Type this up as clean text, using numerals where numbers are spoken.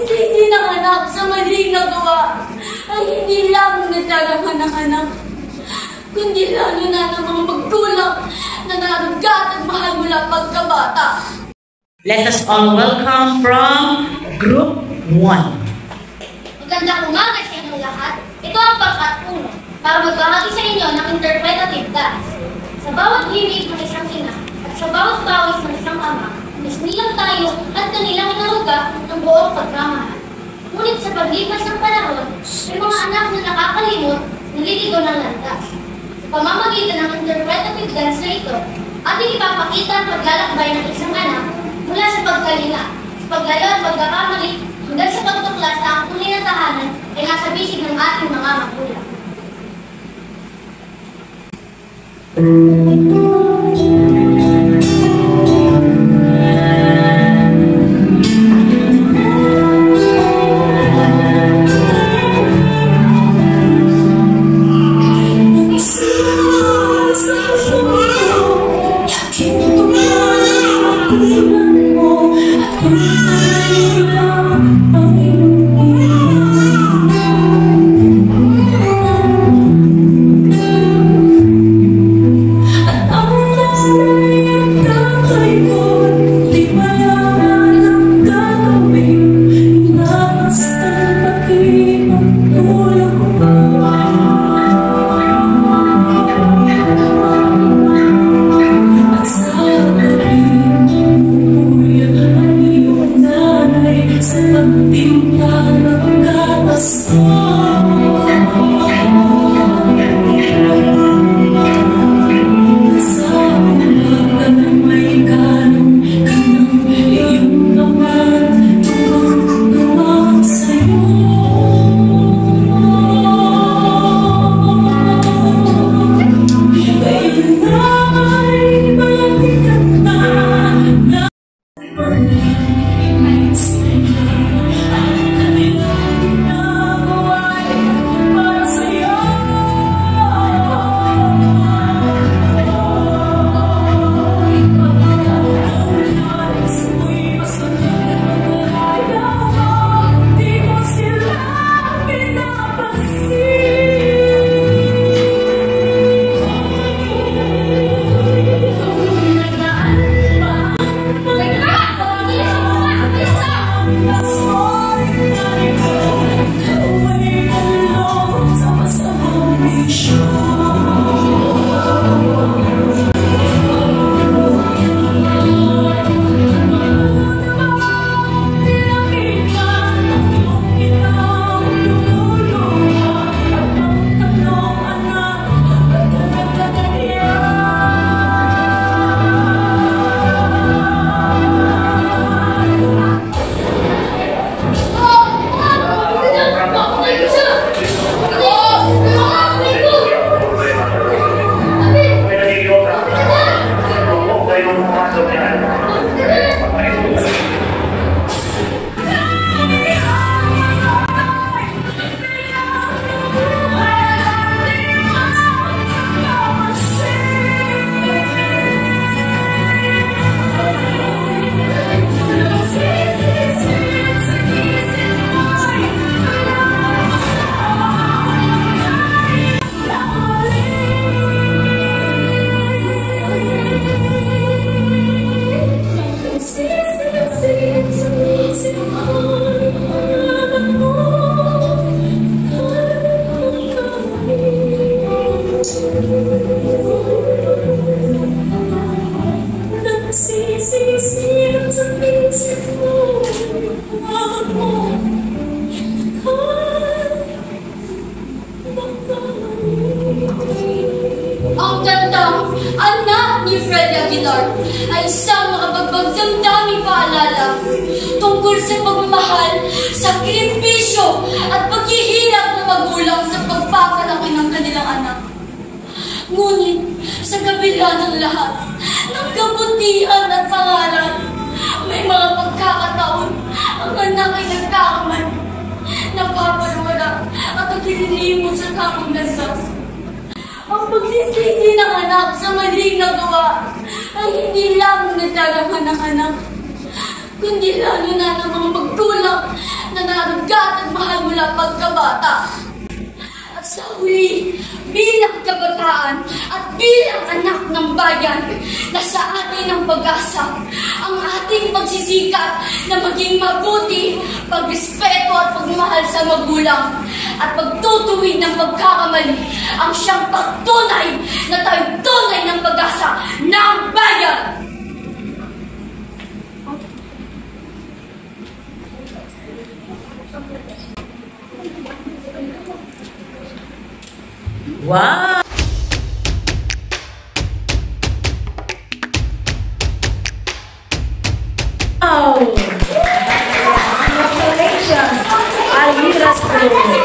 pagsisisi ng anak sa maling nagawa ay hindi lamang nagdaraman ng anak, kundi lalo na ng mga magulang na naragat at mahal mula pagkabata. Let us all welcome from Group 1. Magandang umaga sa inyong lahat. Ito ang pangkat-1 para magbahagi sa inyo ng interpretative dance. Sa bawat himig ng isang ina at sa bawat pawis ng isang ama, isnilang tayo at kanilang inaruga ng buong pagmamahal. Ngunit sa paglipas ng panahon, may mga anak na nakakalimot, naliligaw ng landas. Sa pamamagitan ng interpretative dance na ito, ating ipapakita ang paglalakbay ng isang anak mula sa pagkalinga, sa paglayo at pagkakamali, hanggang sa pagtuklas na ang tunay na tahanan ay nasa bisig ng ating mga magulang. Ang gandang anak ni Freddy Aguilar ay isang makapagbagdamdaming paalala tungkol sa pagmamahal, sakripisyo at paghihirap ng magulang sa pagpapalaki ng kanilang anak. Ngunit sa kabila ng lahat ng kabutihan at pangarap, may mga pagkakataon ang anak ay nagkakamali, napapalawala at naglilimo sa tamang landas. Ang pagsisisi ng anak sa maling nagawa ay hindi lamang nagdaraman ng anak, kundi lalo na ng mga magulang na alagaan at mahal mula pagkabata. At sa huli, bilang kabataan at bilang anak ng bayan, nasa atin ang pag-asa, ang ating pagsisikap na maging mabuti, pagrespeto at pagmahal sa magulang, at pagtutuwid ng pagkakamali, ang siyang pagtunay na tayo tunay ng pag-asa ng bayan. Wow! Congratulations, Almira's Group.